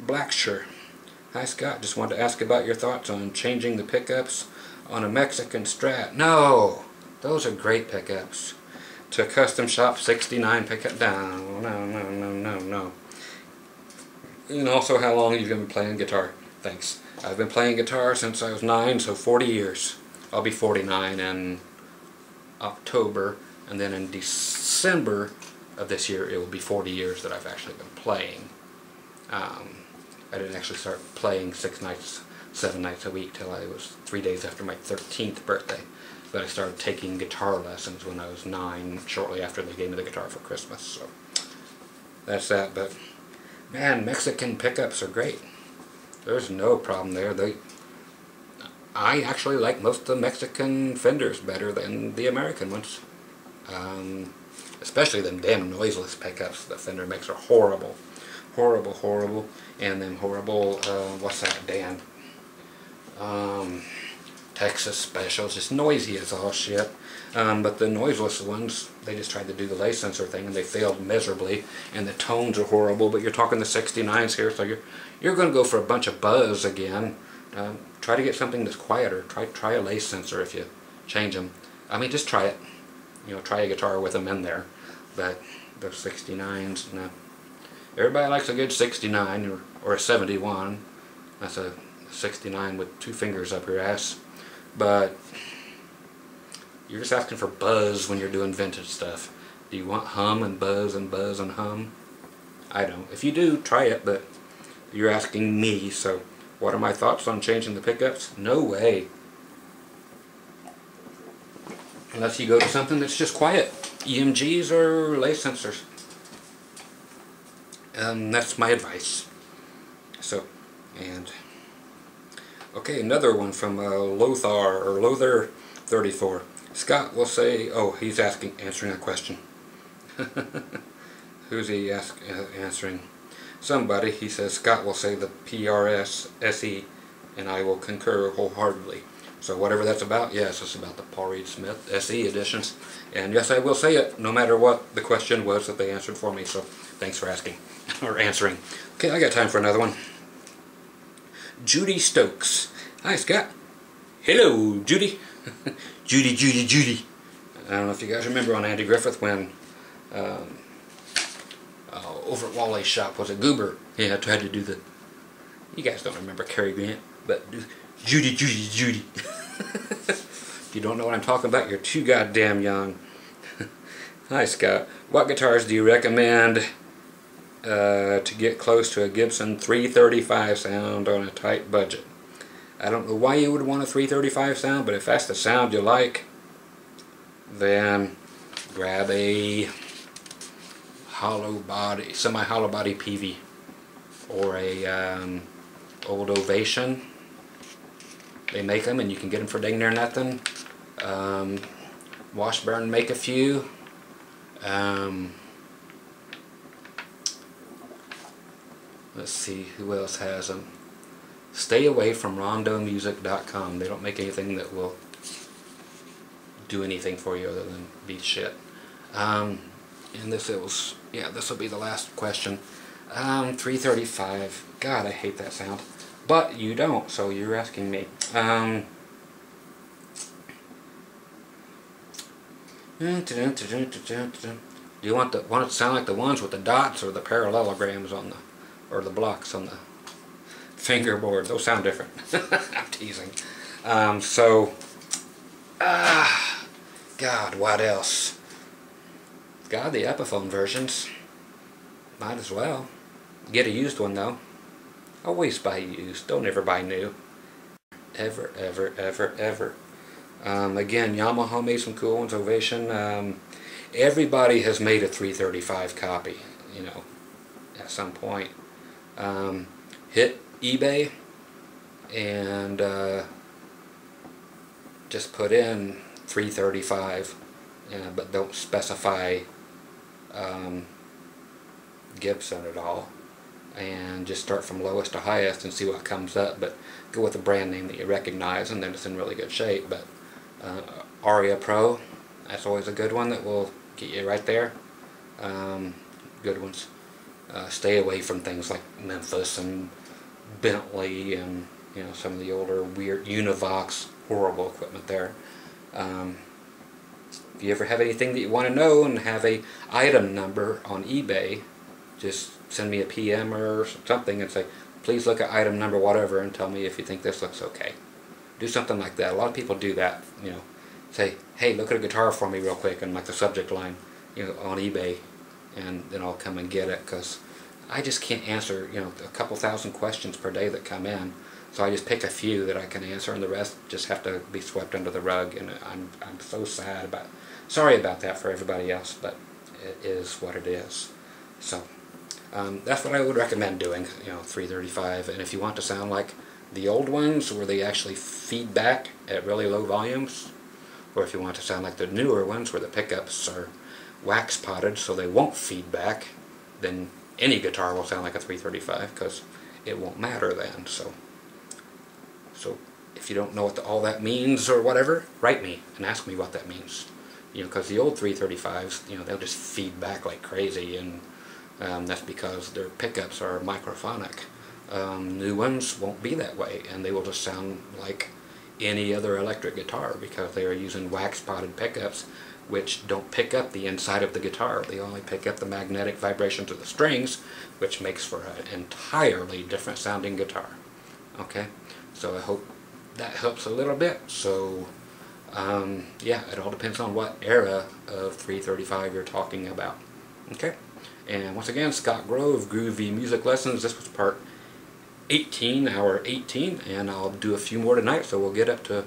Blacksher. Hi, Scott. Just wanted to ask about your thoughts on changing the pickups on a Mexican Strat. No! Those are great pickups. To a Custom Shop 69 pickup down. No. And also how long you've been playing guitar. Thanks. I've been playing guitar since I was 9, so 40 years. I'll be 49 in October, and then in December of this year it will be 40 years that I've actually been playing. I didn't actually start playing 6 nights, 7 nights a week till I was 3 days after my 13th birthday. But I started taking guitar lessons when I was 9, shortly after they gave me the guitar for Christmas. So that's that. But man, Mexican pickups are great. There's no problem there. I actually like most of the Mexican Fenders better than the American ones. Especially them damn noiseless pickups the Fender makes are horrible. Horrible. And them horrible, what's that, Dan? Texas Specials, just noisy as all shit. But the noiseless ones, they just tried to do the lace sensor thing and they failed miserably, and the tones are horrible. But you're talking the 69s here, so you're going to go for a bunch of buzz again. Try to get something that's quieter. Try a lace sensor if you change them. I mean, just try it. Try a guitar with them in there. But those 69s, no. Everybody likes a good 69 or a 71. That's a 69 with 2 fingers up your ass. But you're just asking for buzz when you're doing vintage stuff. Do you want hum and buzz and buzz and hum? I don't. If you do, try it, but you're asking me, so what are my thoughts on changing the pickups? No way. Unless you go to something that's just quiet. EMGs or lace sensors. That's my advice. So, and okay, another one from Lothar 34. Scott will say, oh, he's answering a question. Who's he answering? Somebody. He says Scott will say the PRS SE, and I will concur wholeheartedly. So whatever that's about, yes, it's about the Paul Reed Smith SE editions. And yes, I will say it, no matter what the question was that they answered for me. So thanks for asking, or answering. Okay, I got time for another one. Judy Stokes. Hi, Scott. Hello, Judy. Judy. I don't know if you guys remember on Andy Griffith when over at Wally's shop, was it Goober? Yeah, I tried to do the... You guys don't remember Cary Grant, but Judy. If you don't know what I'm talking about, you're too goddamn young. Hi, Scott. What guitars do you recommend to get close to a Gibson 335 sound on a tight budget? I don't know why you would want a 335 sound, but if that's the sound you like, then grab a semi-hollow body Peavey, or a old Ovation. They make them, and you can get them for dang near nothing. Washburn make a few. Let's see who else has them. Stay away from rondomusic.com. They don't make anything that will do anything for you other than be shit. And this will be the last question. 335. God, I hate that sound. But you don't, so you're asking me. Do you want it to sound like the ones with the dots or the parallelograms on the, or the blocks on the fingerboard? Those sound different. I'm teasing. God, what else? God, the Epiphone versions. Might as well. Get a used one though. Always buy used. Don't ever buy new. Ever, ever, ever, ever. Again, Yamaha made some cool ones. Ovation. Everybody has made a 335 copy, you know, at some point. Hit eBay and just put in 335, but don't specify Gibson at all, and just start from lowest to highest and see what comes up, but go with a brand name that you recognize, and then it's in really good shape. But Aria Pro, that's always a good one that will get you right there. Good ones. Stay away from things like Memphis and Bentley and, you know, some of the older weird Univox, horrible equipment there. If you ever have anything that you want to know and have a item number on eBay, just send me a PM or something and say, please look at item number whatever and tell me if you think this looks okay. Do something like that. A lot of people do that, you know. Say, hey, look at a guitar for me real quick, and like the subject line, you know, on eBay, and then I'll come and get it, because I just can't answer, you know, a couple thousand questions per day that come in. So I just pick a few that I can answer, and the rest just have to be swept under the rug. And I'm so sorry about that for everybody else, but it is what it is. So that's what I would recommend doing, you know, 335. And if you want to sound like the old ones, where they actually feed back at really low volumes, or if you want to sound like the newer ones, where the pickups are wax potted so they won't feed back, then any guitar will sound like a 335, because it won't matter then. So if you don't know what all that means or whatever, write me and ask me what that means. You know, because the old 335s, you know, they'll just feed back like crazy, and that's because their pickups are microphonic. New ones won't be that way, and they will just sound like any other electric guitar, because they are using wax potted pickups, which don't pick up the inside of the guitar. They only pick up the magnetic vibrations of the strings, which makes for an entirely different sounding guitar. Okay, so I hope that helps a little bit. So yeah, it all depends on what era of 335 you're talking about. Okay, and once again, Scott Grove, Groovy Music Lessons. This was part 18, hour 18, and I'll do a few more tonight, so we'll get up to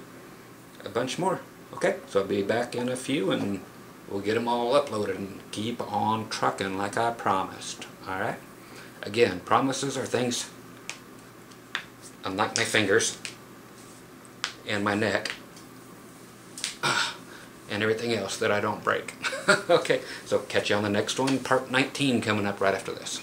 a bunch more. Okay, so I'll be back in a few, and we'll get them all uploaded and keep on trucking like I promised. Alright? Again, promises are things, unlike my fingers and my neck and everything else, that I don't break. Okay, so catch you on the next one, part 19, coming up right after this.